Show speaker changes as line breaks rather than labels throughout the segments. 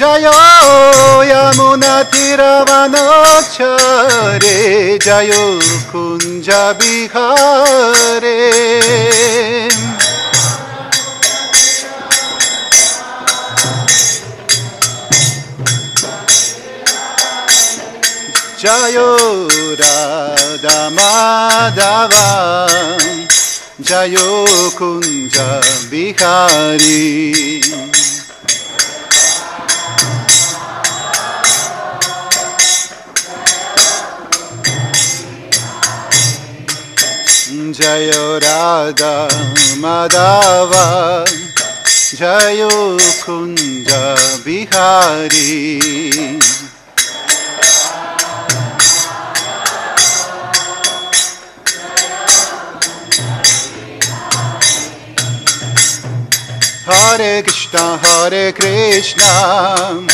Jayo Yamuna Tiravanachare Jayo Kunja Bihare Jayo Radha Madhava Jayo Kunja Bihari Jayo Radha Madhava Jayo Kunja Bihari Hare Krishna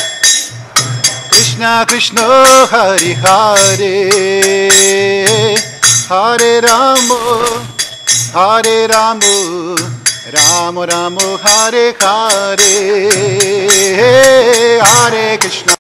Krishna Krishna Hare Hare Hare Rama Rama Rama Hare Hare Hare Krishna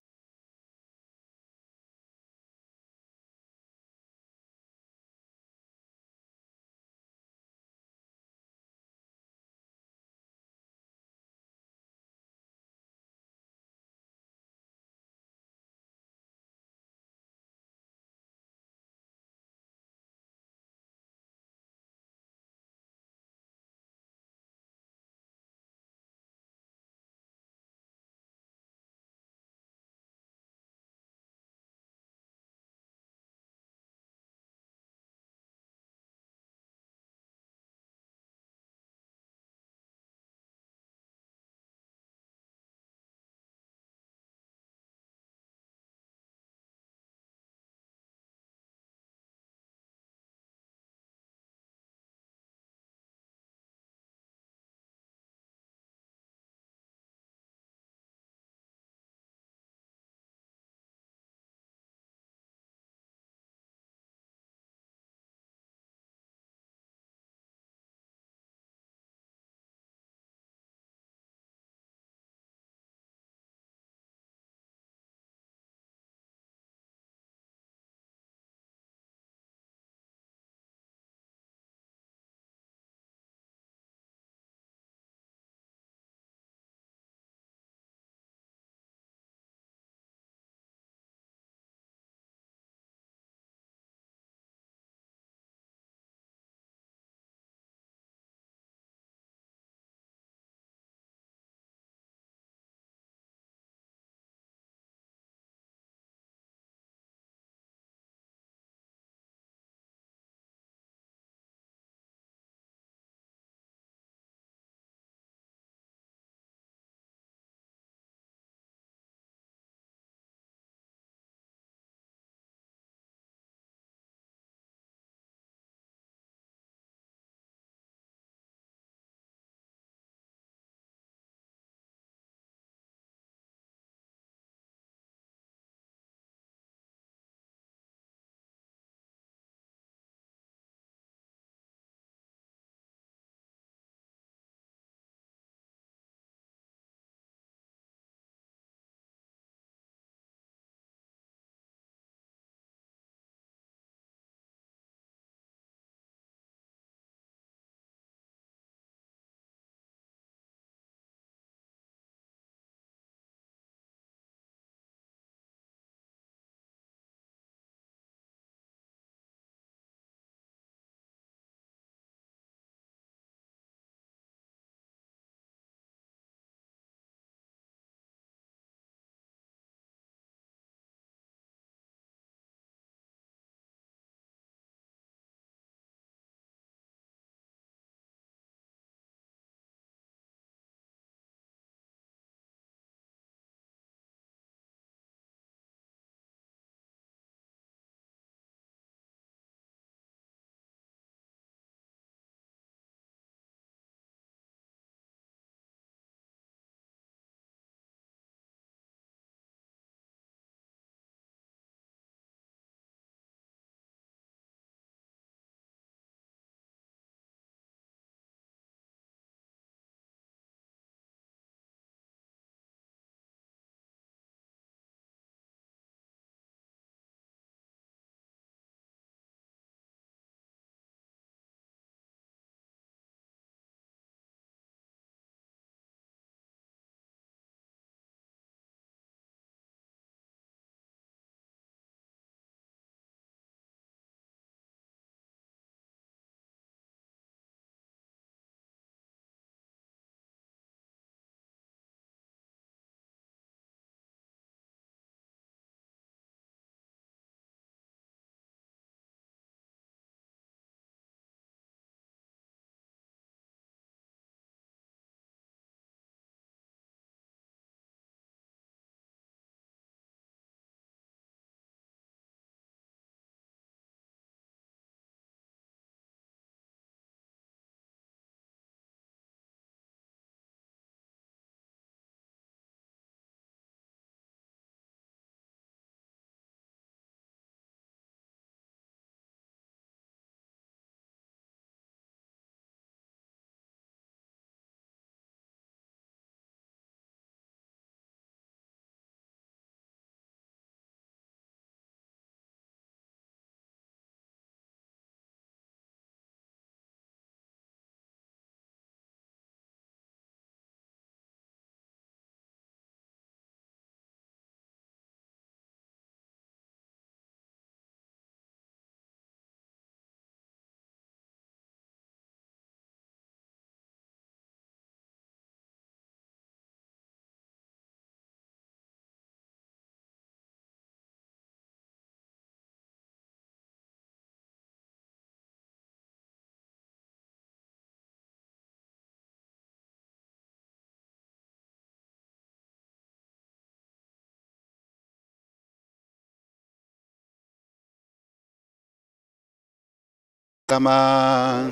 Klama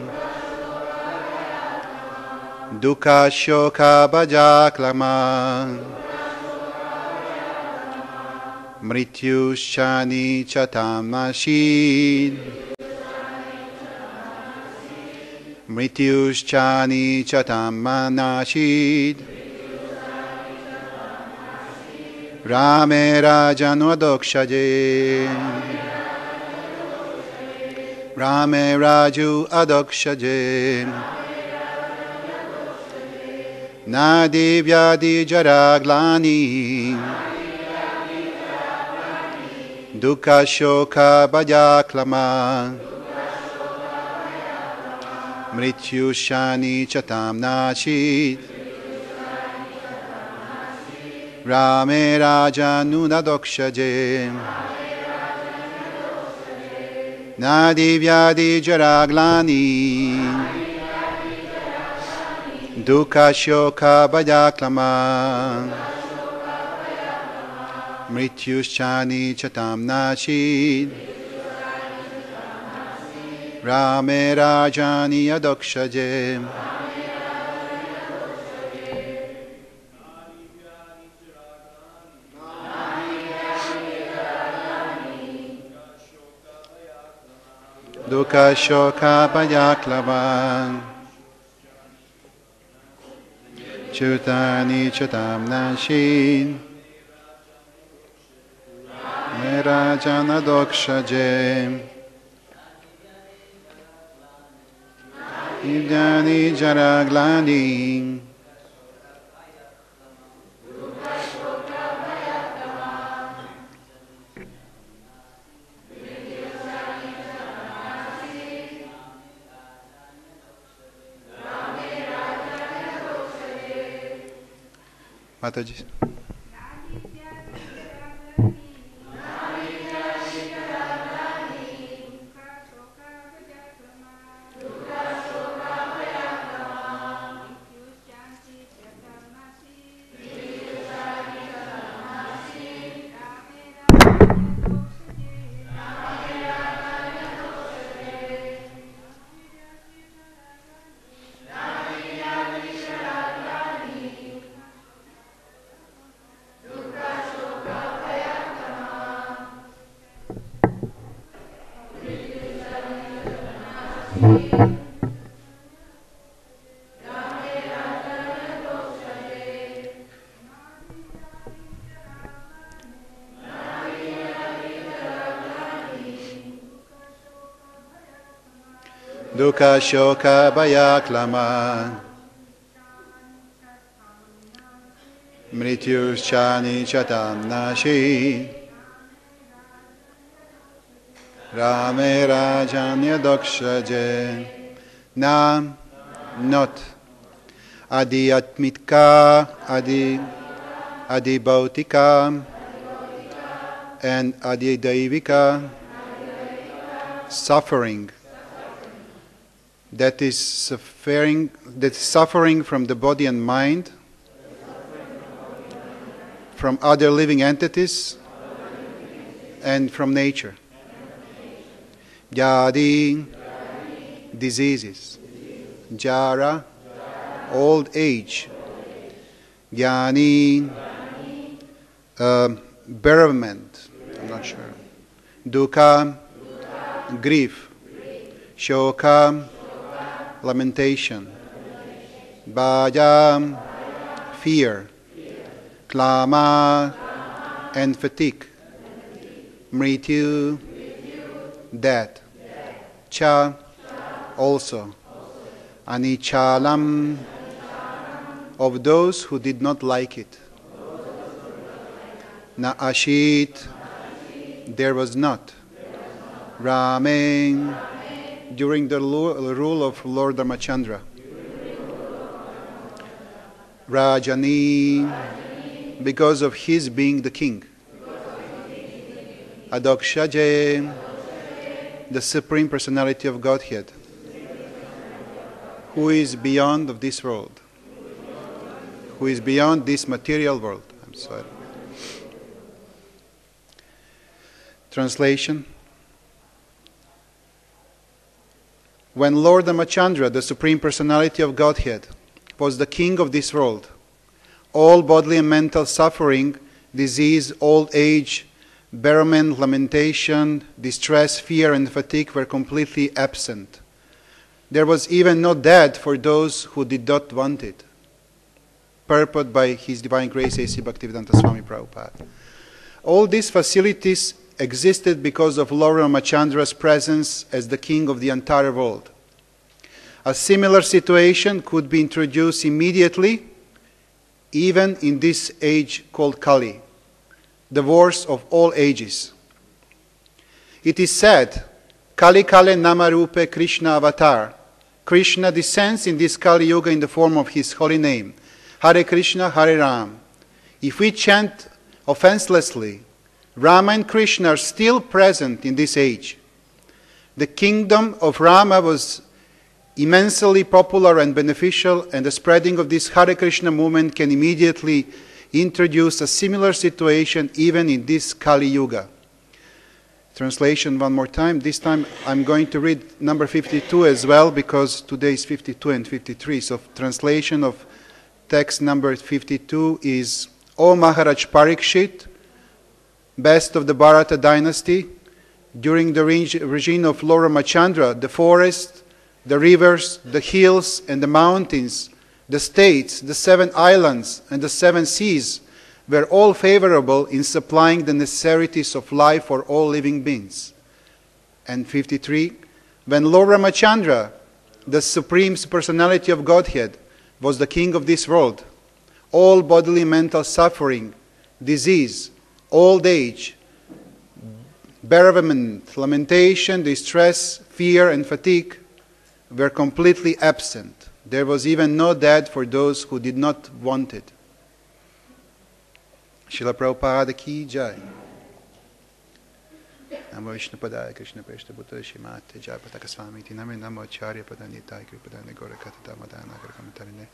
Dukkha Shoka Bhajaklama Mrityushani Chatamashid Mrityushani Chatamanashid Rame Rajanu Adokshaje Rame Raju Adokshaje Nadi Vyadi Jaraglani Dukkha Shoka Bhajaklama Mrityushani Chatamnashid Rame Rajanu Adokshaje Nadi Vyadi Jaraglani Dukkha Shoka Bhajaklama Mrityushani Chatamnashid Rame Rajani Adokshaje Dukkha Shoka Bhajaklama Chutani Chatamnashid Rajana Dokshaje Idyani Jaraglani Mataji. Dukkha Shoka Bhajaklama Mrityushani Chatamnashid Rame Rajanya Dokshaje Nam not Adhyatmika Adibhautika and Adidaivika suffering that is suffering from the body and mind, from other living entities, and from nature. Yadi, diseases. Jara, old age. Jnani, bereavement. I'm not sure. Dukkha, grief. Shoka, lamentation. Bhaja, fear. Klama, and fatigue. Mrityu, death. Cha, also. Anichalam, of those who did not like it. Na ashit, there was not. Rame, during the rule of Lord Rāmacandra. Rajani, because of his being the king. Adokshaje, the Supreme Personality of Godhead, who is beyond of this world, who is beyond this material world. I'm sorry. Translation. when Lord Rāmacandra, the Supreme Personality of Godhead, was the king of this world, all bodily and mental suffering, disease, old age, bereavement, lamentation, distress, fear, and fatigue were completely absent. There was even no death for those who did not want it. Purport by His Divine Grace A.C. Bhaktivedanta Swami Prabhupada. All these facilities existed because of Lord Rāmacandра's presence as the king of the entire world. A similar situation could be introduced immediately, even in this age called Kali, the worst of all ages. It is said, Kali Kale Namarupe Krishna Avatar. Krishna descends in this Kali Yuga in the form of his holy name, Hare Krishna, Hare Ram. If we chant offenselessly, Rama and Krishna are still present in this age. The kingdom of Rama was immensely popular and beneficial, and the spreading of this Hare Krishna movement can immediately introduce a similar situation even in this Kali Yuga. Translation one more time. This time I'm going to read number 52 as well, because today is 52 and 53. So translation of text number 52 is, O Mahārāja Parīkṣit, best of the Bharata dynasty, during the regime of Lord Rāmacandra, the forest, the rivers, the hills and the mountains, the states, the 7 islands and the 7 seas were all favorable in supplying the necessities of life for all living beings. And 53, when Lord Rāmacandra, the Supreme Personality of Godhead, was the king of this world, all bodily and mental suffering, disease, old age, bereavement, lamentation, distress, fear and fatigue were completely absent. There was even no death for those who did not want it. Srila Prabhupada ki jai. Namo Vishnu Padaya Krishna Preshta Bhutta Shimate Jai Pataka Swami Ti Namo Namo Acharya Padani Tai Kripadani Gora Katata Madana Karakamatane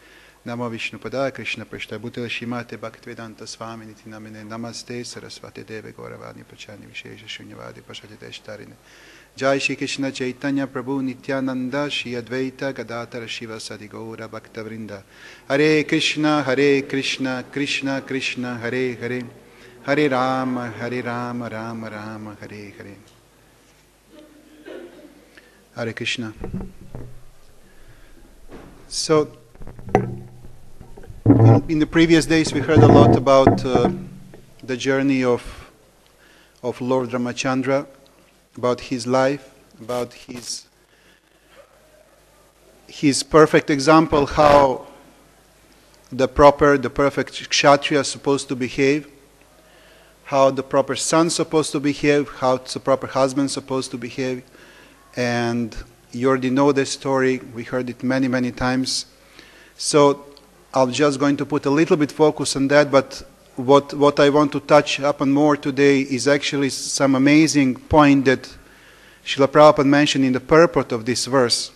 Namo Vishnu Padaya Krishna Preshta Bhutta Shimate Bhaktivedanta Swami Ti Namine Namaste Saraswati Deve Gauravani Pachani Vishesha Shunyavadi Pashati Deshtarine Jai Shri Krishna Chaitanya Prabhu Nityananda Shri Advaita Gadadhara Shiva Sadi Gaura Bhakta Vrinda Hare Krishna Krishna Krishna Hare Hare Hare Rama Rama Rama Hare Hare. Hare Krishna. So, in the previous days we heard a lot about the journey of Lord Rāmacandra, about his life, about his perfect example, how the perfect Kshatriya is supposed to behave, how the proper son is supposed to behave, how the proper husband is supposed to behave. And you already know the story. We heard it many, many times. So I'm just going to put a little bit focus on that, but what I want to touch upon more today is actually some amazing point that Srila Prabhupada mentioned in the purport of this verse.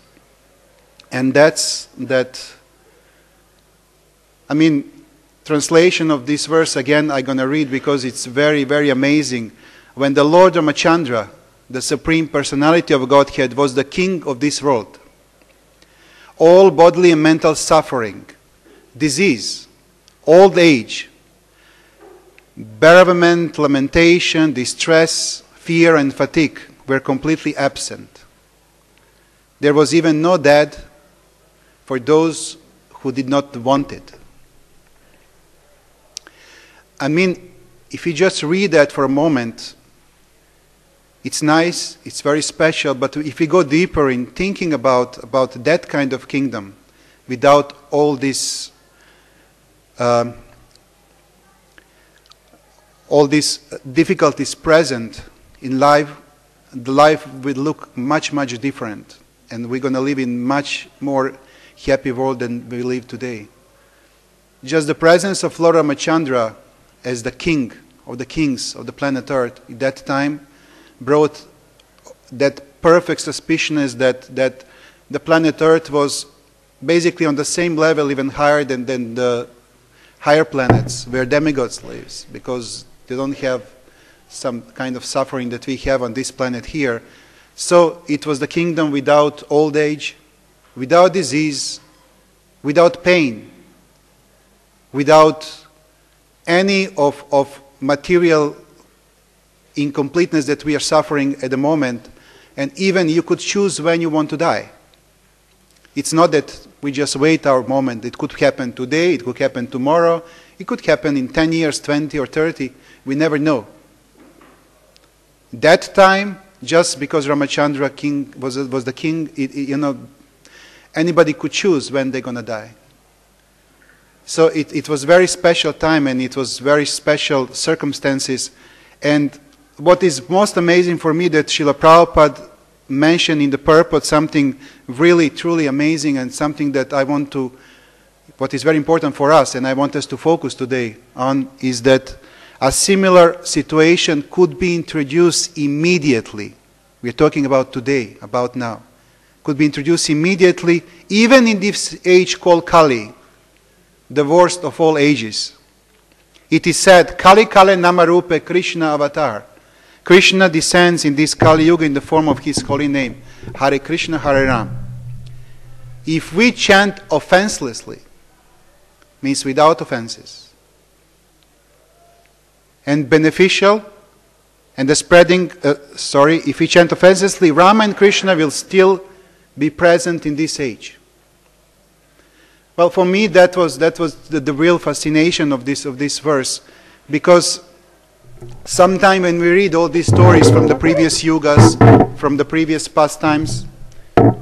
And that's that, translation of this verse again I'm going to read because it's very, very amazing. When the Lord Rāmacandra, the Supreme Personality of Godhead, was the king of this world, all bodily and mental suffering, disease, old age, bereavement, lamentation, distress, fear and fatigue were completely absent. There was even no death for those who did not want it. If you just read that for a moment, it's nice, it's very special, but if we go deeper in thinking about that kind of kingdom, without all these difficulties present in life, the life will look much, much different, and we're going to live in much more happy world than we live today. Just the presence of Lord Rāmacandra as the king of the kings of the planet Earth at that time brought that perfect suspiciousness that the planet Earth was basically on the same level, even higher than the higher planets where demigods lives, because they don't have some kind of suffering that we have on this planet here. So it was the kingdom without old age, without disease, without pain, without any of material incompleteness that we are suffering at the moment, and even you could choose when you want to die. It's not that we just wait our moment. It could happen today, it could happen tomorrow, it could happen in 10 years, 20 or 30, we never know. That time, just because Rāmacandra king was the king, anybody could choose when they're going to die. So it was very special time, and it was very special circumstances. And what is most amazing for me that Srila Prabhupada mentioned in the purport something really, truly amazing, and something that I want to, what is very important for us, and I want us to focus today on, is that a similar situation could be introduced immediately. We're talking about today, about now. Could be introduced immediately, even in this age called Kali, the worst of all ages. It is said, Kali Kale Namarupe Krishna Avatar. Krishna descends in this Kali Yuga in the form of his holy name, Hare Krishna, Hare Ram. If we chant offenselessly, means without offenses, and beneficial, and the spreading, if we chant offenselessly, Rama and Krishna will still be present in this age. Well, for me, that was the real fascination of this verse, because sometime when we read all these stories from the previous yugas, from the previous pastimes,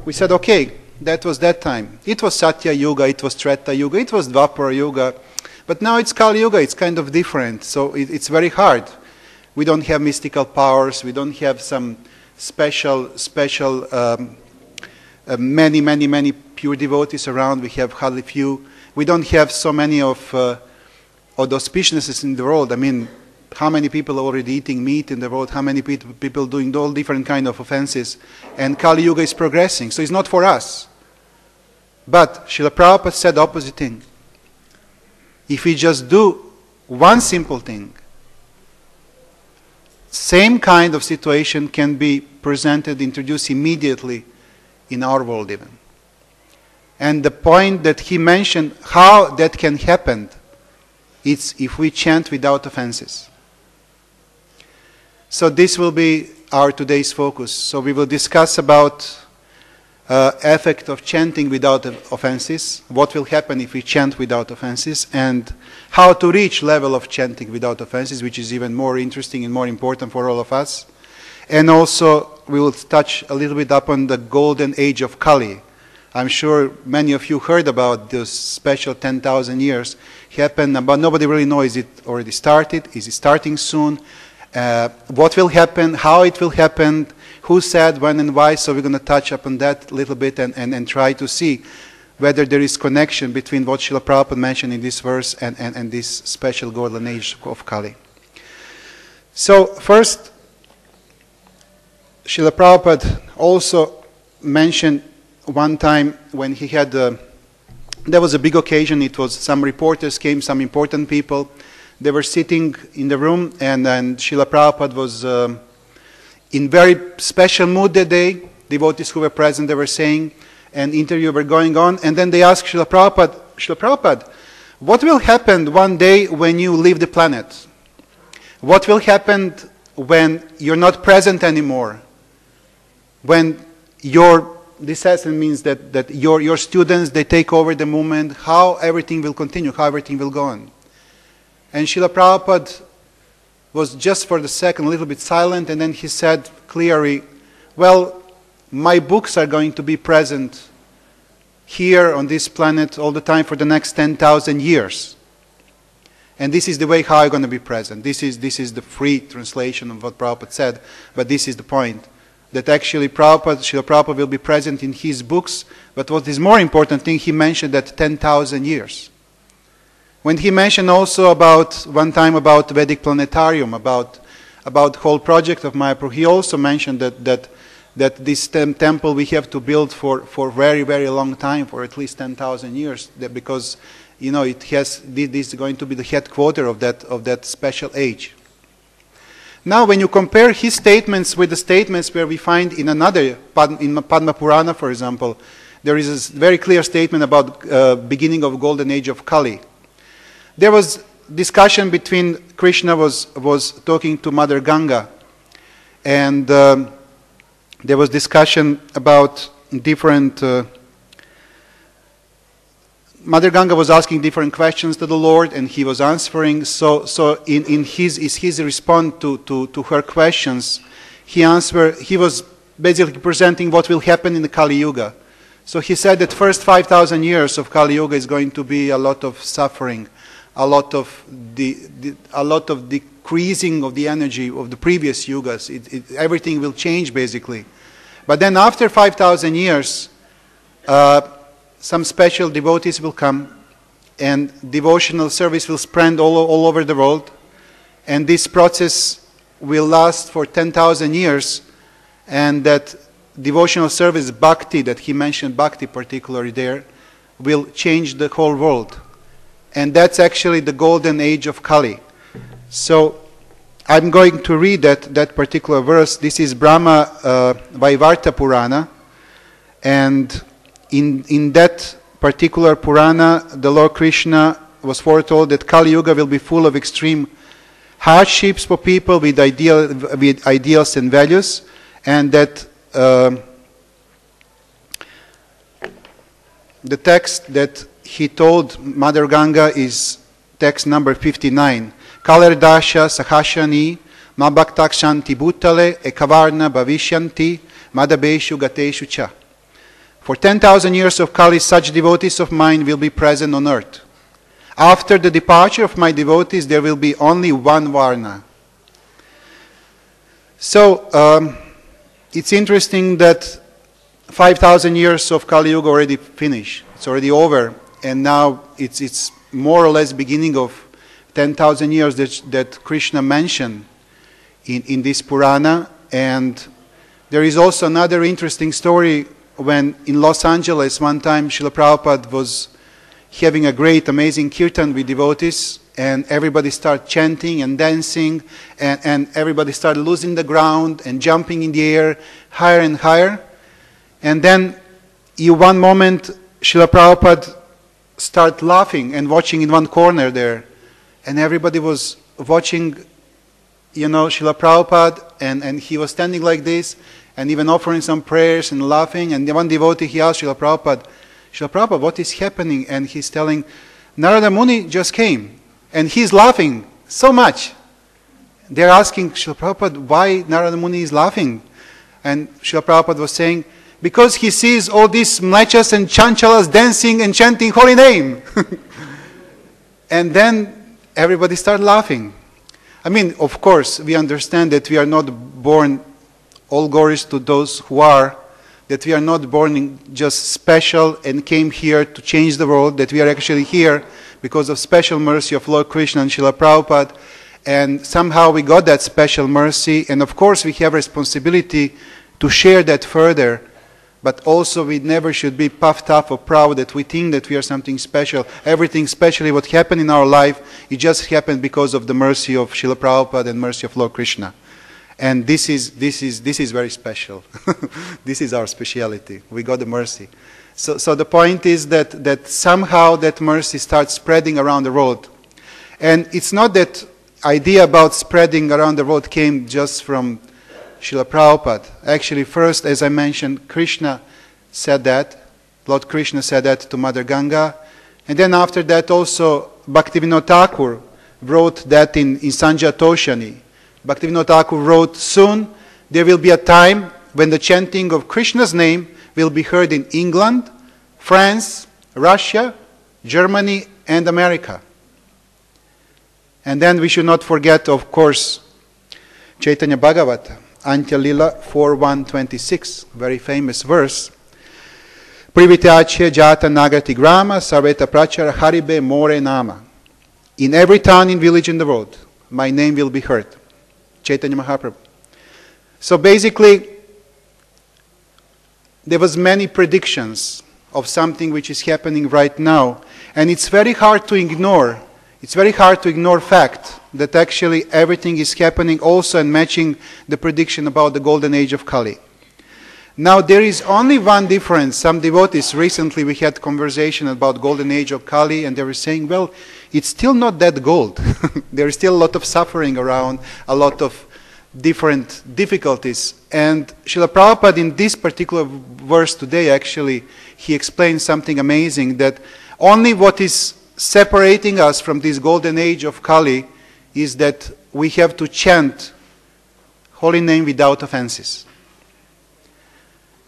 we said, okay, that was that time. It was Satya Yuga, it was Treta Yuga, it was Dvapara Yuga, but now it's Kali Yuga, it's kind of different, so it's very hard. We don't have mystical powers, we don't have some special many pure devotees around, we have hardly few. We don't have so many of the auspiciousnesses in the world. I mean, how many people are already eating meat in the world, how many people doing all different kind of offenses, and Kali Yuga is progressing, so it's not for us. But Srila Prabhupada said the opposite thing. If we just do one simple thing, same kind of situation can be presented, introduced immediately in our world even. And the point that he mentioned, how that can happen, it's if we chant without offenses. So this will be our today's focus. So we will discuss about effect of chanting without offenses, what will happen if we chant without offenses, and how to reach level of chanting without offenses, which is even more interesting and more important for all of us. And also we will touch a little bit upon the golden age of Kali. I'm sure many of you heard about this special 10,000 years happen, but nobody really knows, is it already started? Is it starting soon? What will happen? How it will happen? Who said, when and why? So we're going to touch upon that a little bit and try to see whether there is connection between what Srila Prabhupada mentioned in this verse and this special golden age of Kali. So first, Srila Prabhupada also mentioned one time when he had, there was a big occasion, it was some reporters came, some important people, they were sitting in the room, and Srila Prabhupada was in very special mood that day. Devotees who were present, they were saying, and interview were going on, and then they asked Srila Prabhupada, what will happen one day when you leave the planet? What will happen when you're not present anymore? When this means that your students, they take over the movement, how everything will continue, how everything will go on. And Srila Prabhupada was just for the second a little bit silent, and then he said clearly, well, my books are going to be present here on this planet all the time for the next 10,000 years. And this is the way how I'm going to be present. This is the free translation of what Prabhupada said, but this is the point. That actually Srila Prabhupada will be present in his books, but what is more important thing, he mentioned that 10,000 years. When he mentioned also one time about Vedic planetarium, about whole project of Mayapur, he also mentioned that this temple we have to build for very, very long time, for at least 10,000 years, because this is going to be the headquarter of that special age. Now, when you compare his statements with the statements where we find in another, in Padma Purana, for example, there is a very clear statement about beginning of golden age of Kali. There was discussion between Krishna was talking to Mother Ganga, and there was discussion about different. Mother Ganga was asking different questions to the Lord, and he was answering. So in his response to her questions, he was basically presenting what will happen in the Kali Yuga. So he said that first 5,000 years of Kali Yuga is going to be a lot of suffering, a lot of decreasing of the energy of the previous yugas. Everything will change basically. But then after 5,000 years, some special devotees will come, and devotional service will spread all over the world, and this process will last for 10,000 years, and that devotional service, bhakti, that he mentioned, bhakti particularly there, will change the whole world. And that's actually the golden age of Kali. So I'm going to read that particular verse. This is Brahma Vaikuntha Purana, and in that particular Purana, the Lord Krishna was foretold that Kali Yuga will be full of extreme hardships for people with ideals and values, and that the text that he told Mother Ganga is text number 59. Kalerdasha sahashani mabhaktakshanti bhutale ekavarna bhavishyanti madabeshu gateshu cha. For 10,000 years of Kali, such devotees of mine will be present on earth. After the departure of my devotees, there will be only one Varna. So, it's interesting that 5,000 years of Kali Yuga already finished. It's already over. And now it's more or less beginning of 10,000 years that Krishna mentioned in this Purana. And there is also another interesting story when in Los Angeles one time Srila Prabhupada was having a great, amazing kirtan with devotees, and everybody started chanting and dancing, and everybody started losing the ground and jumping in the air higher and higher. And then in one moment Srila Prabhupada started laughing and watching in one corner there, and everybody was watching, Srila Prabhupada, and he was standing like this, and even offering some prayers and laughing. And one devotee, he asked Srila Prabhupada, what is happening? And he's telling, Narada Muni just came, and he's laughing so much. They're asking Srila Prabhupada why Narada Muni is laughing. And Srila Prabhupada was saying, because he sees all these mlechas and chanchalas dancing and chanting holy name. And then everybody started laughing. I mean, of course, we understand that we are not born, all glories to those who are, that we are not born just special and came here to change the world, that we are actually here because of special mercy of Lord Krishna and Srila Prabhupada, and somehow we got that special mercy, and of course we have responsibility to share that further, but also we never should be puffed up or proud that we think that we are something special. Everything, especially what happened in our life, it just happened because of the mercy of Srila Prabhupada and mercy of Lord Krishna. And this is very special. This is our speciality. We got the mercy. So the point is that somehow that mercy starts spreading around the world. And it's not that idea about spreading around the world came just from Srila Prabhupada. Actually, first, as I mentioned, Krishna said that. Lord Krishna said that to Mother Ganga. And then after that also, Bhaktivinoda Thakur wrote that in Sanjaya Toshani. Bhaktivinoda Thakur wrote, soon there will be a time when the chanting of Krishna's name will be heard in England, France, Russia, Germany, and America. And then we should not forget, of course, Chaitanya Bhagavata, Antya Lila 4.1.26, very famous verse. Privityache jata nagrati grama sarveta prachara haribe more nama. In every town and village in the world, my name will be heard. Chaitanya Mahaprabhu. So basically, there was many predictions of something which is happening right now, and it's very hard to ignore it's very hard to ignore fact that actually everything is happening also and matching the prediction about the golden age of Kali. Now there is only one difference. Some devotees recently, we had conversation about golden age of Kali, and they were saying, well, it's still not that gold. There is still a lot of suffering around, a lot of different difficulties. And Srila Prabhupada in this particular verse today, actually, he explains something amazing, that only what is separating us from this golden age of Kali is that we have to chant holy name without offenses.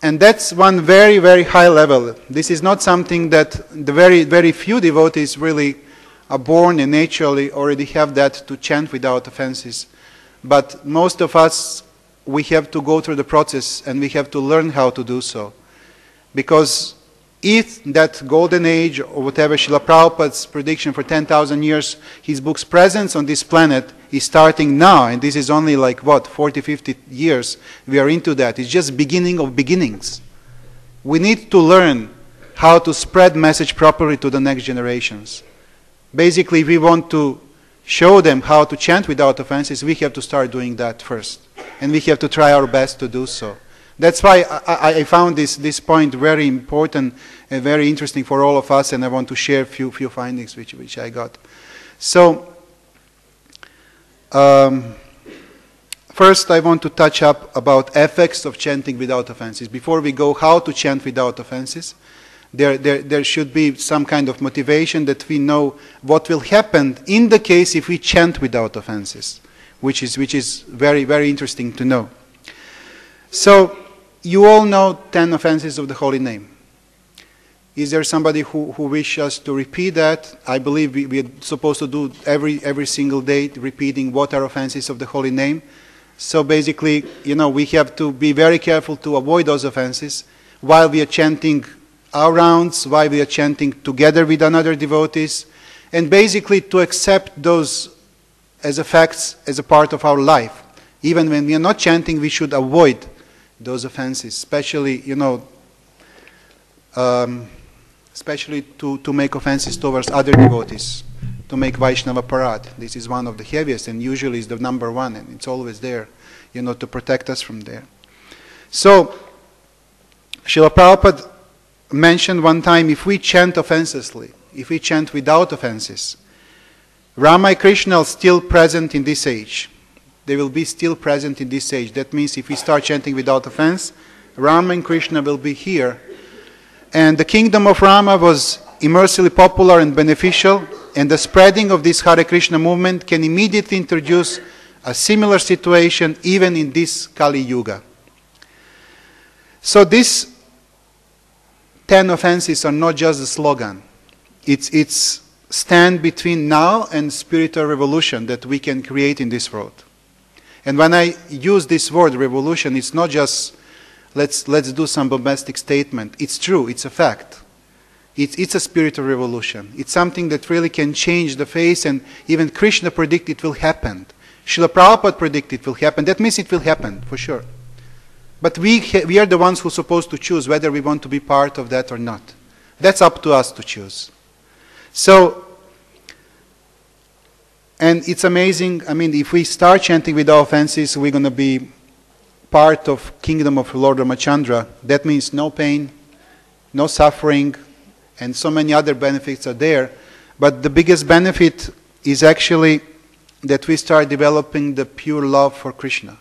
And that's one very, very high level. This is not something that the very, very few devotees really are born and naturally already have that, to chant without offenses. But most of us, we have to go through the process and we have to learn how to do so. Because if that golden age, or whatever Srila Prabhupada's prediction for 10,000 years, his book's presence on this planet is starting now, and this is only like, what, 40, 50 years we are into that. It's just beginning of beginnings. We need to learn how to spread message properly to the next generations. Basically, if we want to show them how to chant without offenses, we have to start doing that first. And we have to try our best to do so. That's why I found this point very important and very interesting for all of us, and I want to share a few findings which I got. So, first I want to touch up about effects of chanting without offenses. Before we go how to chant without offenses, there should be some kind of motivation that we know what will happen in the case if we chant without offenses, which is very, very interesting to know. So, you all know 10 offenses of the holy name. Is there somebody who wishes us to repeat that? I believe we are supposed to do every single day, repeating what are offenses of the holy name. So basically, we have to be very careful to avoid those offenses while we are chanting our rounds, while we are chanting together with another devotees, and basically to accept those as facts, as a part of our life. Even when we are not chanting, we should avoid those offenses, especially, especially to make offenses towards other devotees, to make Vaishnava parad. This is one of the heaviest, and usually is the number one, and it's always there, to protect us from there. So, Srila Prabhupada mentioned one time, if we chant offenselessly, if we chant without offenses, Rama and Krishna are still present in this age. They will be still present in this age. That means if we start chanting without offense, Rama and Krishna will be here. And the kingdom of Rama was immensely popular and beneficial, and the spreading of this Hare Krishna movement can immediately introduce a similar situation even in this Kali Yuga. So these 10 offenses are not just a slogan. It's stand between now and spiritual revolution that we can create in this world. And when I use this word revolution, it's not just let's do some bombastic statement. It's true, it's a fact. It's a spiritual revolution. It's something that really can change the face, and even Krishna predicted it will happen. Srila Prabhupada predicted it will happen. That means it will happen, for sure. But we are the ones who are supposed to choose whether we want to be part of that or not. That's up to us to choose. So, and it's amazing, if we start chanting without offenses, we're going to be part of kingdom of Lord Rāmacandra. That means no pain, no suffering, and so many other benefits are there. But the biggest benefit is actually that we start developing the pure love for Krishna.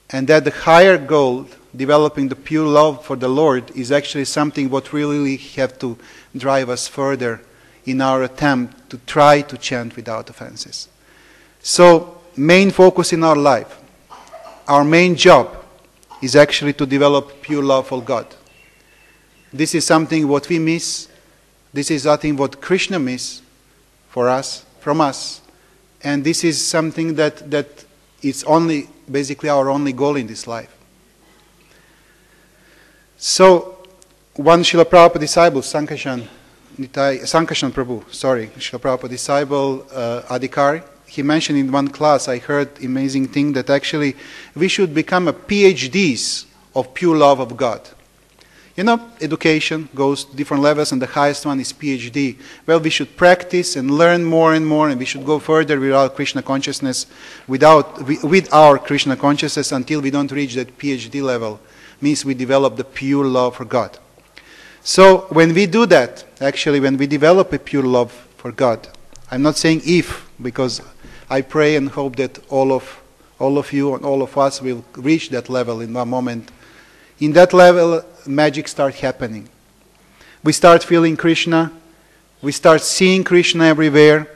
And that the higher goal, developing the pure love for the Lord, is actually something what really have to drive us further in our attempt to try to chant without offenses. So, main focus in our life, our main job is actually to develop pure love for God. This is something what we miss. This is something what Krishna miss for us, from us. And this is something that is only, basically our only goal in this life. So, one Srila Prabhupada disciple, Sankarshan Prabhu, Srila Prabhupada disciple, Adhikari, he mentioned in one class, I heard amazing thing, that actually we should become a PhDs of pure love of God. You know, education goes to different levels, and the highest one is PhD. Well, we should practice and learn more and more, and we should go further with our Krishna consciousness, with our Krishna consciousness, until we don't reach that PhD level. Means we develop the pure love for God. So when we do that, actually, when we develop a pure love for God, I'm not saying if, because I pray and hope that all of you and all of us will reach that level in one moment. In that level, magic starts happening. We start feeling Krishna. We start seeing Krishna everywhere.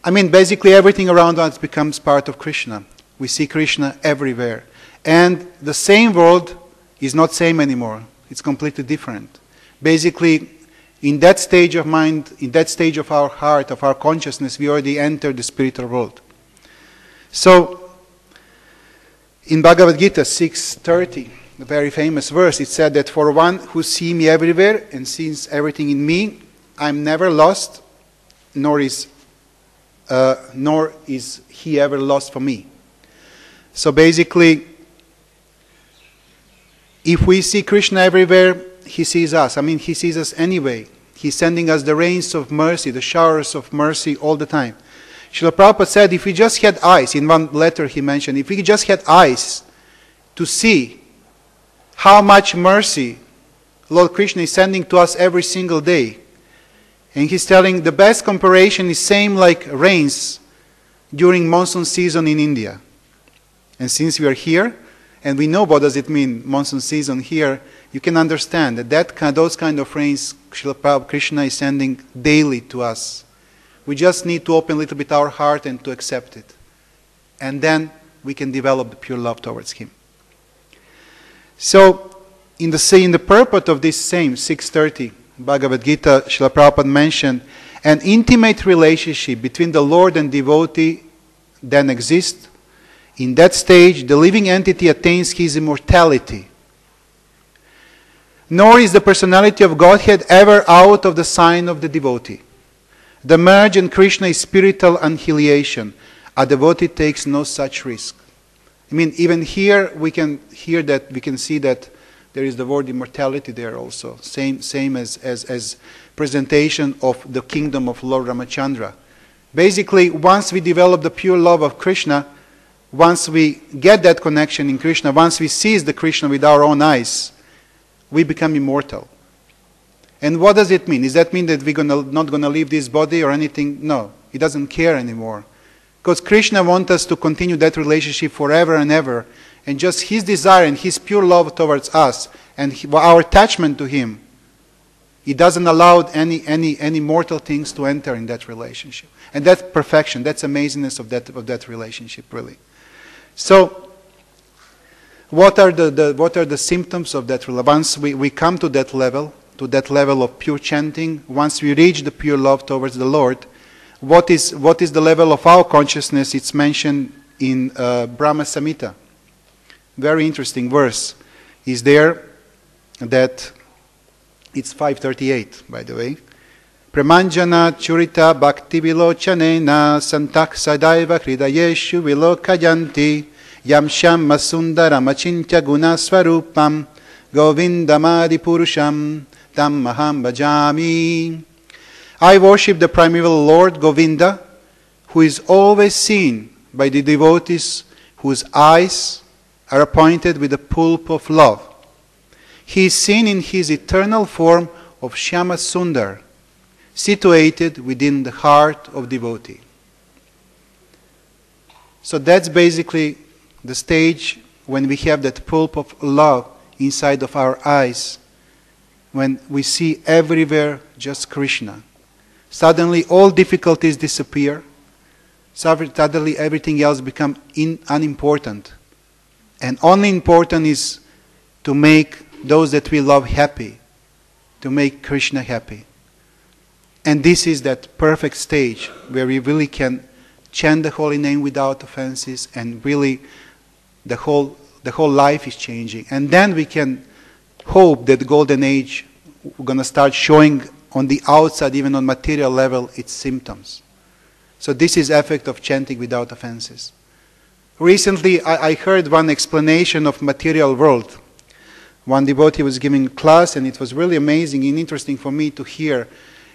Basically everything around us becomes part of Krishna. We see Krishna everywhere. And the same world is not same anymore. It's completely different. Basically, in that stage of mind, in that stage of our heart, of our consciousness, we already entered the spiritual world. So, in Bhagavad Gita 6:30, the very famous verse, it said that for one who sees me everywhere and sees everything in me, I'm never lost, nor is he ever lost for me. So basically, if we see Krishna everywhere, he sees us. He sees us anyway. He's sending us the rains of mercy, the showers of mercy all the time. Srila Prabhupada said, if we just had eyes, in one letter he mentioned, if we just had eyes to see how much mercy Lord Krishna is sending to us every single day, and he's telling the best comparison is same like rains during monsoon season in India. And since we are here, and we know what does it mean, monsoon season here, you can understand that those kind of rains Srila Prabhupada Krishna is sending daily to us. We just need to open a little bit our heart and to accept it. And then we can develop the pure love towards Him. So, in the purport of this same 6:30 Bhagavad Gita, Srila Prabhupada mentioned, an intimate relationship between the Lord and devotee then exists. In that stage, the living entity attains his immortality. Nor is the personality of Godhead ever out of the sign of the devotee. The merge in Krishna is spiritual annihilation. A devotee takes no such risk. Even here we can see that there is the word immortality there also. Same as presentation of the kingdom of Lord Rāmacandra. Basically, once we develop the pure love of Krishna, once we get that connection in Krishna, once we seize the Krishna with our own eyes, we become immortal. And what does it mean? Does that mean that we're not going to leave this body or anything? No, He doesn't care anymore. Because Krishna wants us to continue that relationship forever and ever. And just His desire and His pure love towards us and our attachment to Him, He doesn't allow any mortal things to enter in that relationship. And that's perfection, that's amazingness of that relationship, really. So, what are the symptoms of that? Once we come to that level of pure chanting, once we reach the pure love towards the Lord, what is the level of our consciousness? It's mentioned in Brahma Samhita. Very interesting verse is there, that it's 538, by the way. Pramanjana churita bhakti vilochanena santak sadaiva hridayeshu vilokayanti yam shamma sundaram achintya guna swarupam govindamadi purusham tam maham bhajami. I worship the primeval Lord Govinda, who is always seen by the devotees whose eyes are appointed with the pulp of love. He is seen in his eternal form of Shyama Sundar, situated within the heart of devotee. So that's basically the stage when we have that pulp of love inside of our eyes, when we see everywhere just Krishna. Suddenly all difficulties disappear. Suddenly everything else becomes unimportant. And only important is to make those that we love happy, to make Krishna happy. And this is that perfect stage where we really can chant the holy name without offenses, and really the whole life is changing. And then we can hope that the golden age we're going to start showing on the outside, even on material level, its symptoms. So this is effect of chanting without offenses. Recently, I heard one explanation of material world. One devotee was giving a class, and it was really amazing and interesting for me to hear.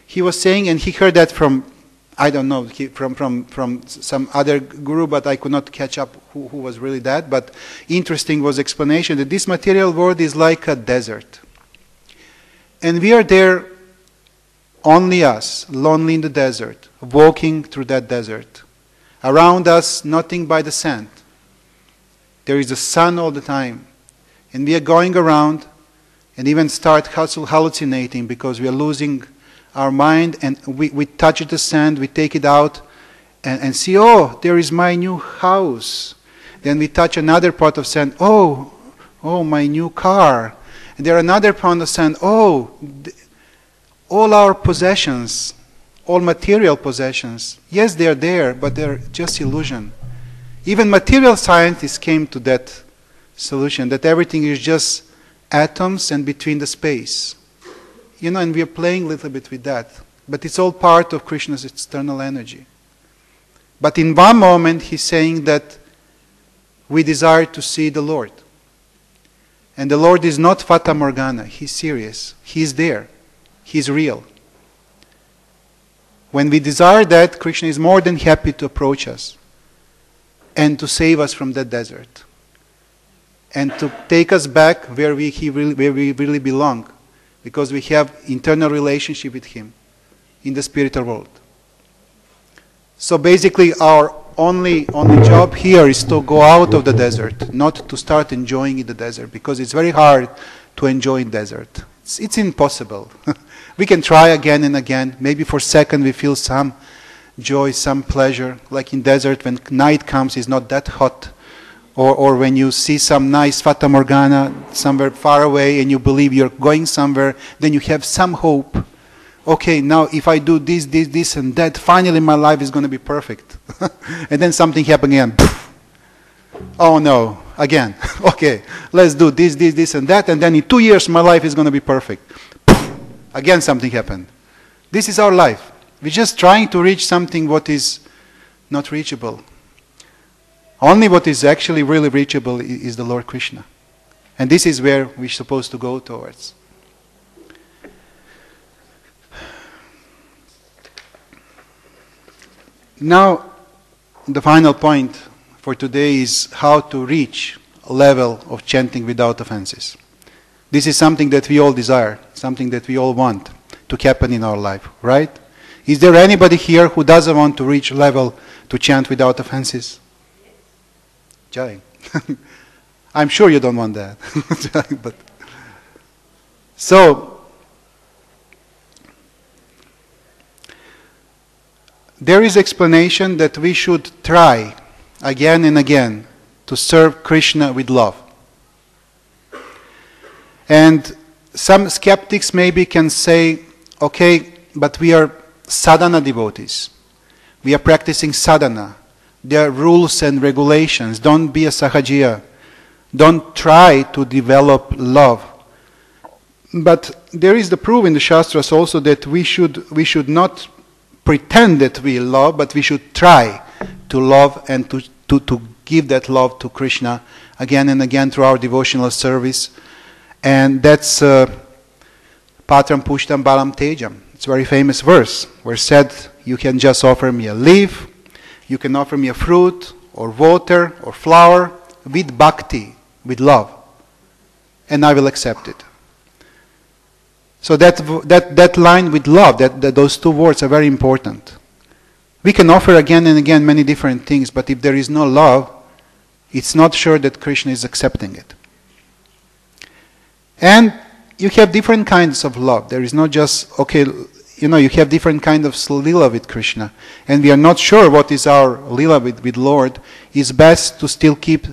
He was saying, and he heard that from, I don't know, from some other guru, but I could not catch up who was really that. But interesting was explanation that this material world is like a desert. And we are there, only us, lonely in the desert, walking through that desert. Around us, nothing but the sand. There is the sun all the time. And we are going around and even start hallucinating because we are losing our mind, and we touch the sand, we take it out and see, oh, there is my new house. Then we touch another part of sand, oh, my new car. And there another part of sand, all our possessions, all material possessions, yes, they are there, but they're just illusion. Even material scientists came to that solution, that everything is just atoms and between the space. And we are playing a little bit with that. But it's all part of Krishna's external energy. But in one moment, he's saying that we desire to see the Lord. And the Lord is not Fata Morgana. He's serious. He's there. He's real. When we desire that, Krishna is more than happy to approach us and to save us from that desert and to take us back where we really belong, because we have internal relationship with Him in the spiritual world. So basically our only job here is to go out of the desert, not to start enjoying in the desert, because it's very hard to enjoy in desert. It's impossible. We can try again and again. Maybe for a second we feel some joy, some pleasure, like in desert when night comes, it's not that hot. Or when you see some nice Fata Morgana somewhere far away and you believe you're going somewhere, then you have some hope. Okay, now if I do this and that, finally my life is going to be perfect. And then something happens again. Oh no, again. Okay, let's do this and that, and then in 2 years my life is going to be perfect. Again something happened. This is our life. We're just trying to reach something what is not reachable. Only what is actually really reachable is the Lord Krishna. And this is where we're supposed to go towards. Now, the final point for today is how to reach a level of chanting without offenses. This is something that we all desire, something that we all want to happen in our life, right? Is there anybody here who doesn't want to reach a level to chant without offenses? Jai. I'm sure you don't want that. But so, there is explanation that we should try again and again to serve Krishna with love. And some skeptics maybe can say, okay, but we are sadhana devotees. We are practicing sadhana. There are rules and regulations. Don't be a sahajiya. Don't try to develop love. But there is the proof in the Shastras also that we should not pretend that we love, but we should try to love and to give that love to Krishna again and again through our devotional service. And that's Patram Pushtam Balam Tejam. It's a very famous verse where said, you can just offer me a leaf, you can offer me a fruit or water or flower with bhakti, with love, and I will accept it. So that line with love, those two words are very important. We can offer again and again many different things, but if there is no love, it's not sure that Krishna is accepting it. And you have different kinds of love. There is not just, okay, you have different kinds of lila with Krishna. And we are not sure what is our lila with Lord. It's best to still keep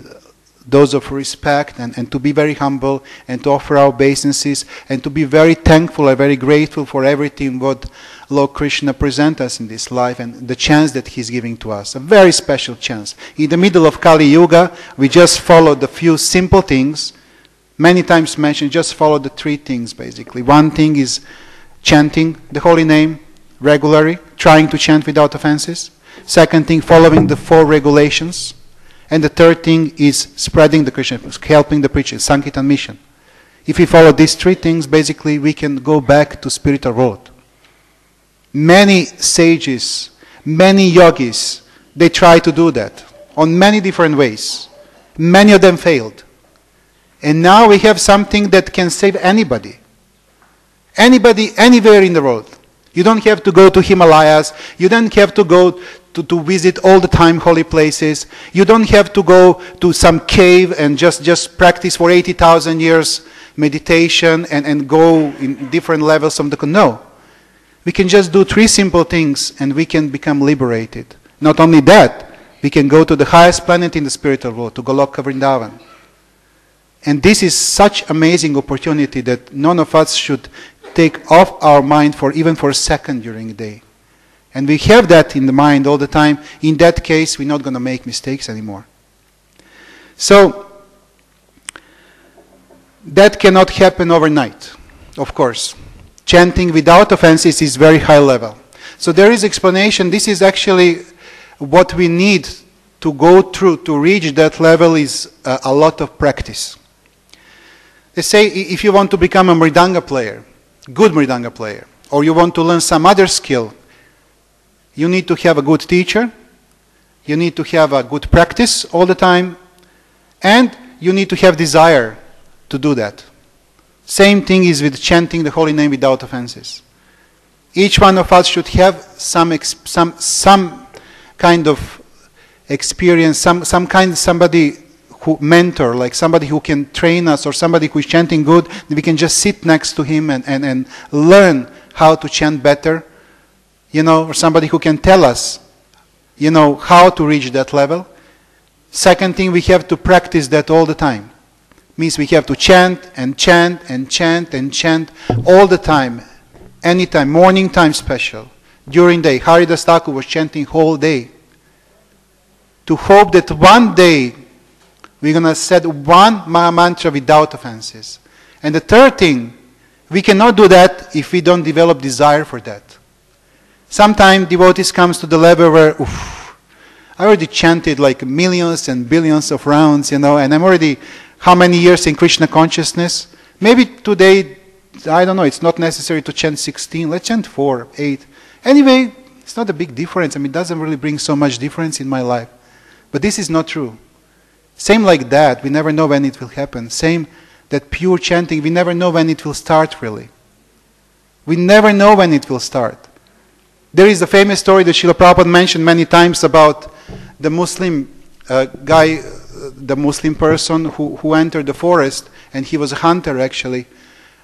those of respect and to be very humble and to offer our obeisances and to be very thankful and very grateful for everything what Lord Krishna presents us in this life and the chance that He's giving to us. A very special chance. In the middle of Kali Yuga, we just follow the few simple things, many times mentioned, just follow the three things basically. One thing is chanting the holy name regularly, trying to chant without offenses. Second thing, following the 4 regulations. And the third thing is spreading the Krishna, helping the preaching, Sankirtan mission. If we follow these three things, basically we can go back to spiritual road. Many sages, many yogis, they try to do that on many different ways. Many of them failed. And now we have something that can save anybody. Anybody, anywhere in the world. You don't have to go to Himalayas. You don't have to go to visit all the time holy places. You don't have to go to some cave and just practice for 80,000 years meditation and go in different levels of the... No. We can just do three simple things and we can become liberated. Not only that, we can go to the highest planet in the spiritual world, to Goloka Vrindavan. And this is such amazing opportunity that none of us should take off our mind even for a second during the day. And we have that in the mind all the time. In that case, we're not going to make mistakes anymore. So, that cannot happen overnight, of course. Chanting without offenses is very high level. So there is explanation. This is actually what we need to go through to reach that level is a lot of practice. They say if you want to become a mridanga player, good mridanga player, or you want to learn some other skill, you need to have a good teacher, you need to have a good practice all the time, and you need to have desire to do that. Same thing is with chanting the holy name without offenses. Each one of us should have some kind of experience, somebody who mentor, like somebody who can train us, or somebody who is chanting good. We can just sit next to him and learn how to chant better, or somebody who can tell us, how to reach that level. Second thing, we have to practice that all the time. Means we have to chant and chant and chant and chant all the time, anytime, morning time special, during the day. Haridas Thakur was chanting whole day. To hope that one day we're going to say one Mahamantra without offenses. And the third thing, we cannot do that if we don't develop desire for that. Sometimes devotees comes to the level where, I already chanted like millions and billions of rounds, and I'm already how many years in Krishna consciousness? Maybe today, I don't know, it's not necessary to chant 16. Let's chant 4, 8. Anyway, it's not a big difference. It doesn't really bring so much difference in my life. But this is not true. Same like that, we never know when it will happen. Same, that pure chanting, we never know when it will start really. We never know when it will start. There is a famous story that Srila Prabhupada mentioned many times about the Muslim guy, the Muslim person who entered the forest, and he was a hunter actually,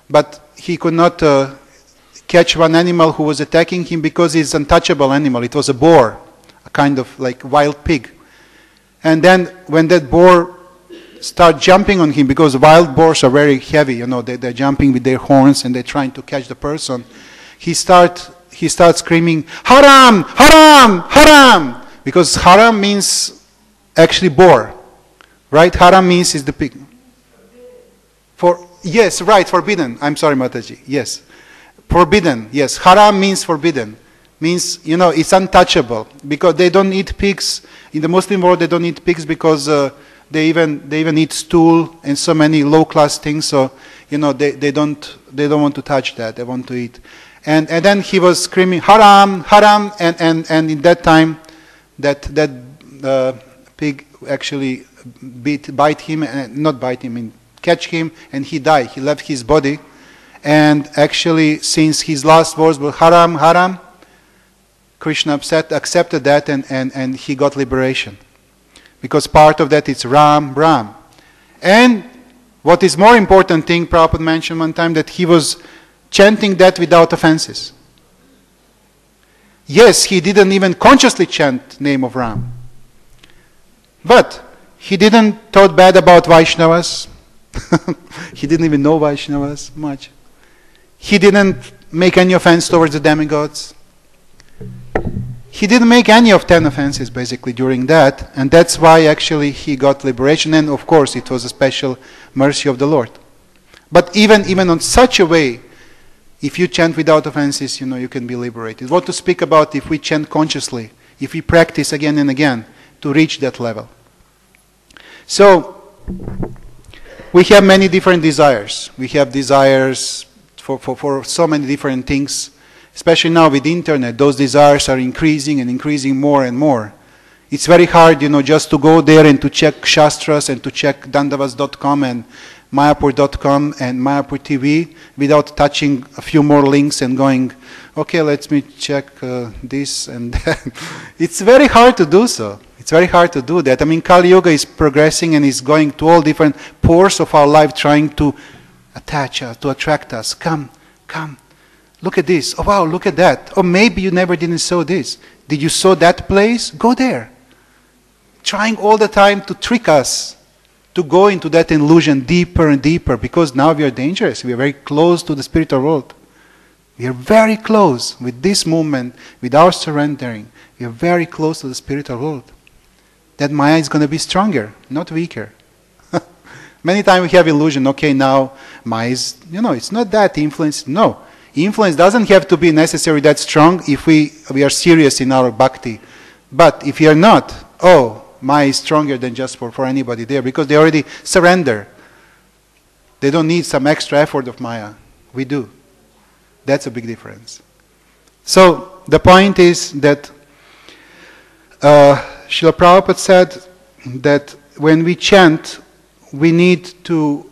but he could not catch one animal who was attacking him because it's an untouchable animal. It was a boar, a kind of like wild pig. And then when that boar started jumping on him, because wild boars are very heavy, they're jumping with their horns and they're trying to catch the person, he starts screaming, "Haram! Haram! Haram!" Because haram means actually boar. Right? Haram means is the pig. Yes, right, forbidden. I'm sorry, Mataji. Yes. Forbidden. Yes. Haram means forbidden. Means, it's untouchable. Because they don't eat pigs. In the Muslim world, they don't eat pigs because they even eat stool and so many low-class things. So, they don't want to touch that. They want to eat. And then he was screaming, "Haram! Haram!" And in that time, that pig actually catch him, and he died. He left his body, and actually, since his last words were "Haram, Haram," Krishna accepted that, and he got liberation, because part of that is Ram, Ram. And what is more important thing, Prabhupada mentioned one time, that he was chanting that without offenses. Yes, he didn't even consciously chant name of Ram. But he didn't talk bad about Vaishnavas. He didn't even know Vaishnavas much. He didn't make any offense towards the demigods. He didn't make any of 10 offenses basically during that, and that's why actually he got liberation, and of course it was a special mercy of the Lord. But even on such a way, if you chant without offenses, you can be liberated. What to speak about if we chant consciously, if we practice again and again to reach that level. So, we have many different desires. We have desires for so many different things. Especially now with the internet, those desires are increasing and increasing more and more. It's very hard, just to go there and to check Shastras and to check Dandavas.com and Mayapur.com and Mayapur TV without touching a few more links and going, okay, let me check this and that. It's very hard to do so. It's very hard to do that. I mean, Kali Yuga is progressing and is going to all different pores of our life trying to attach us, to attract us. Come, come. Look at this. Oh, wow, look at that. Oh, maybe you never didn't saw this. Did you saw that place? Go there. Trying all the time to trick us to go into that illusion deeper and deeper, because now we are dangerous. We are very close to the spiritual world. We are very close with this movement, with our surrendering. We are very close to the spiritual world. That Maya is going to be stronger, not weaker. Many times we have illusion, okay, now Maya is, it's not that influence. No. Influence doesn't have to be necessarily that strong if we are serious in our bhakti. But if you are not, Maya is stronger than just for anybody there, because they already surrender. They don't need some extra effort of Maya. We do. That's a big difference. So the point is that Srila Prabhupada said that when we chant, we need to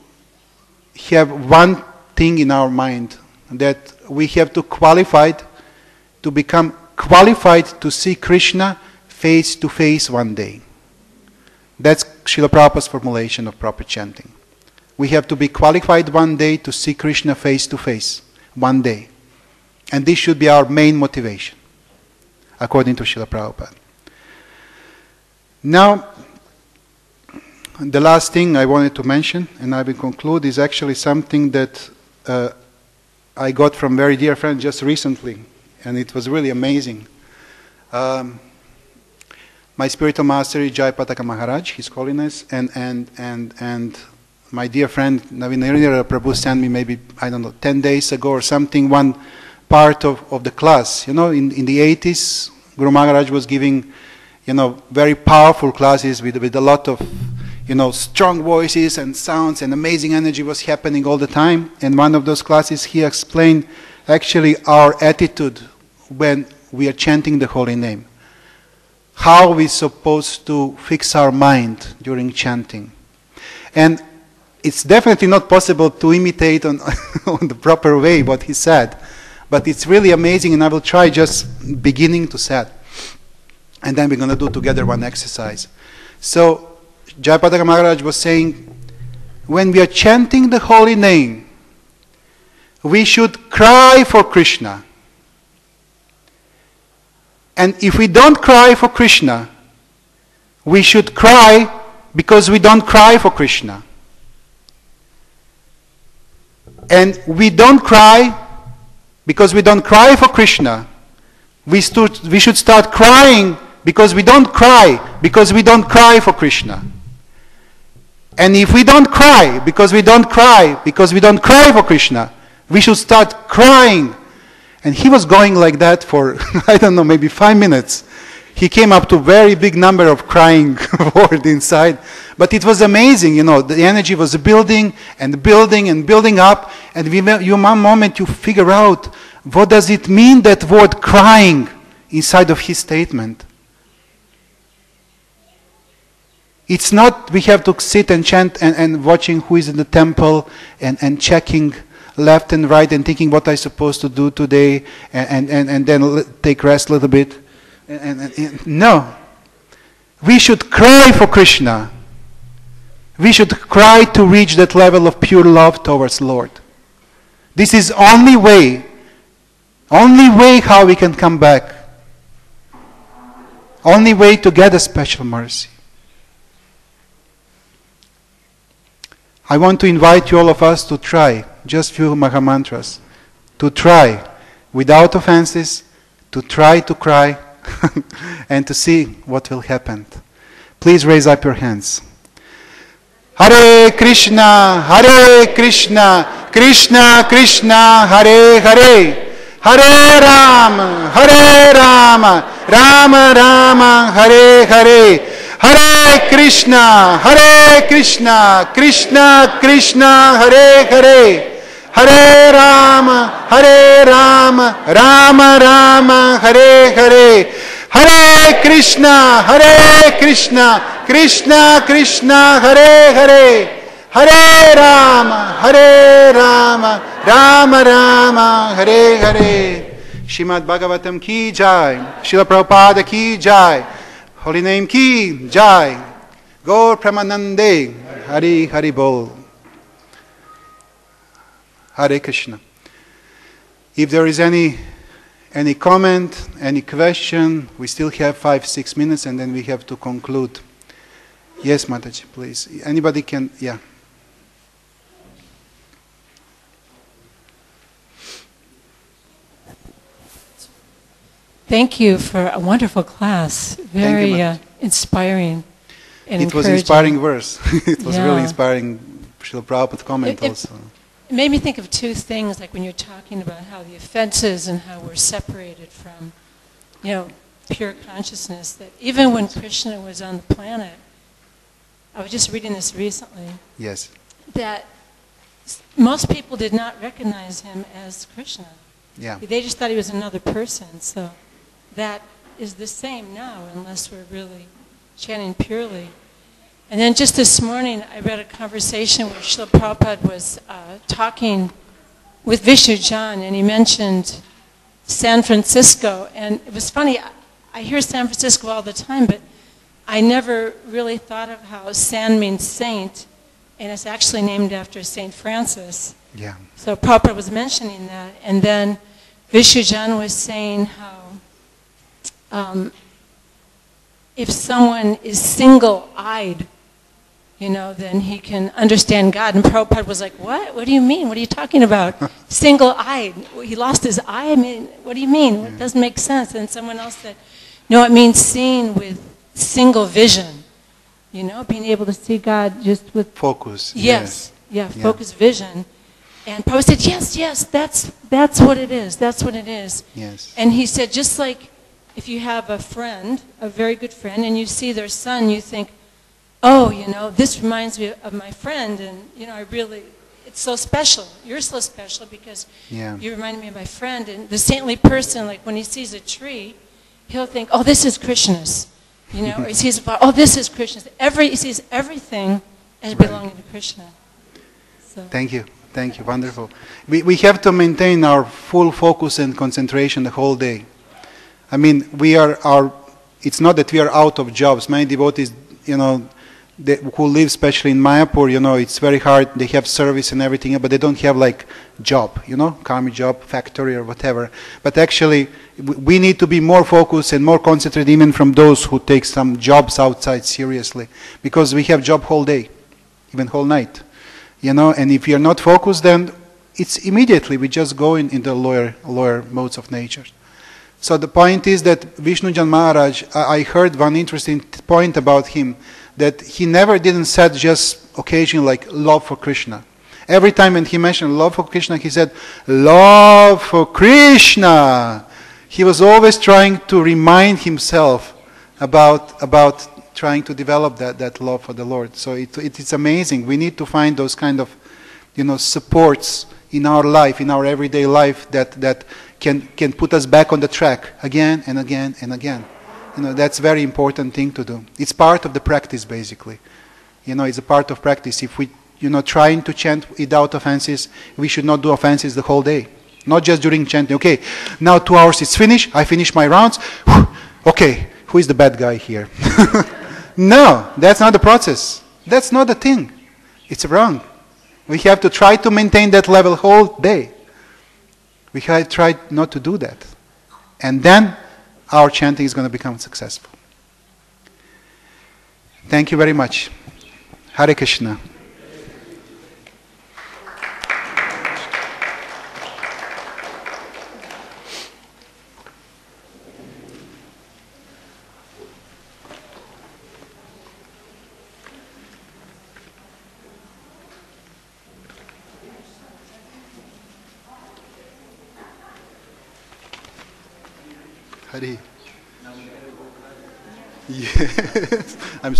have one thing in our mind, that we have to become qualified to see Krishna face to face one day. That's Srila Prabhupada's formulation of proper chanting. We have to be qualified one day to see Krishna face to face, one day. And this should be our main motivation, according to Srila Prabhupada. Now, the last thing I wanted to mention, and I will conclude, is actually something that I got from very dear friend just recently, and it was really amazing. My spiritual master is Jayapataka Maharaj, His Holiness, and my dear friend Navinarendra Prabhu sent me maybe, 10 days ago or something, one part of the class. In the 80s, Guru Maharaj was giving, very powerful classes with a lot of, strong voices and sounds, and amazing energy was happening all the time. And one of those classes, he explained actually our attitude when we are chanting the holy name. How we're supposed to fix our mind during chanting. And it's definitely not possible to imitate on the proper way what he said. But it's really amazing, and I will try just beginning to say. And then we're going to do together one exercise. So, Jayapataka Maharaj was saying, when we are chanting the holy name, we should cry for Krishna. And if we don't cry for Krishna, we should cry because we don't cry for Krishna. And we don't cry because we don't cry for Krishna. We should start crying because we don't cry for Krishna. And if we don't cry because we don't cry for Krishna, we should start crying. And he was going like that for, maybe 5 minutes. He came up to a very big number of crying words inside. But it was amazing, the energy was building and building and building up. And one moment you figure out, what does it mean, that word crying, inside of his statement? It's not we have to sit and chant and watching who is in the temple and checking left and right and thinking what I'm supposed to do today and then take rest a little bit. No. We should cry for Krishna. We should cry to reach that level of pure love towards Lord. This is only way how we can come back. Only way to get a special mercy. I want to invite you, all of us, to try just few Mahamantras, to try without offenses, to try to cry and to see what will happen. Please raise up your hands. Hare Krishna, Krishna Krishna, Hare Hare, Hare Rama, Rama Rama, Hare Hare, Hare Krishna, Krishna Krishna, Hare Hare, Hare Rama, Rama Rama, Hare Hare, Hare Krishna, Krishna Krishna, Hare Hare, Hare Rama, Rama Rama, Hare Hare. Shrimad Bhagavatam ki jai, Srila Prabhupada ki jai, Holy Name ki jai, Gaur Premanande, Hari Hari Bol. Hare Krishna. If there is any comment, any question, we still have 5-6 minutes and then we have to conclude. Yes, Mataji, please. Anybody can, yeah.
Thank you for a wonderful class. Very inspiring and
It was inspiring verse. It was really inspiring. Srila Prabhupada comment also.
It made me think of two things, like when you're talking about how the offenses and how we're separated from, pure consciousness, that even when Krishna was on the planet, I was just reading this recently.
Yes.
That most people did not recognize him as Krishna.
Yeah.
They just thought he was another person. So that is the same now, unless we're really chanting purely. And then just this morning, I read a conversation where Srila Prabhupada was talking with Vishnu Jan, and he mentioned San Francisco. And it was funny, I hear San Francisco all the time, but I never really thought of how San means saint, and it's actually named after Saint Francis.
Yeah.
So Prabhupada was mentioning that, and then Vishnu Jan was saying how if someone is single-eyed, then he can understand God. And Prabhupada was like, what? What do you mean? What are you talking about? Single-eyed. He lost his eye? I mean, what do you mean? It doesn't make sense. And someone else said, no, it means seeing with single vision. Being able to see God just with...
Focus.
Yes. Yeah, focused vision. And Prabhupada said, yes, that's what it is. That's what it is.
Yes.
And he said, just like if you have a friend, a very good friend, and you see their son, you think, oh, this reminds me of my friend, and, it's so special. You're so special because you reminded me of my friend. And the saintly person, like when he sees a tree, he'll think, oh, this is Krishna's. Or he sees a flower, oh, this is Krishna's. He sees everything as belonging to Krishna. So.
Thank you. Thank you. Wonderful. We have to maintain our full focus and concentration the whole day. I mean, it's not that we are out of jobs. Many devotees, who live especially in Mayapur, it's very hard. They have service and everything, but they don't have like job, karmic job, factory or whatever. But actually, we need to be more focused and more concentrated even from those who take some jobs outside seriously. Because we have job whole day, even whole night. And if you're not focused, then it's immediately we just go in the lower modes of nature. So the point is that Vishnu Jan Maharaj, I heard one interesting point about him, that he never didn't said just occasionally like love for Krishna. Every time when he mentioned love for Krishna, he said, love for Krishna. He was always trying to remind himself about trying to develop that love for the Lord. So it's amazing. We need to find those kind of, supports in our life, in our everyday life that can put us back on the track again and again and again. That's a very important thing to do. It's part of the practice, basically. It's a part of practice. If we, trying to chant without offenses, we should not do offenses the whole day. Not just during chanting. Okay, now 2 hours is finished. I finished my rounds. Okay, who is the bad guy here? No, that's not the process. That's not the thing. It's wrong. We have to try to maintain that level whole day. We have to try not to do that. And then our chanting is going to become successful. Thank you very much. Hare Krishna. Hari. Yes. I'm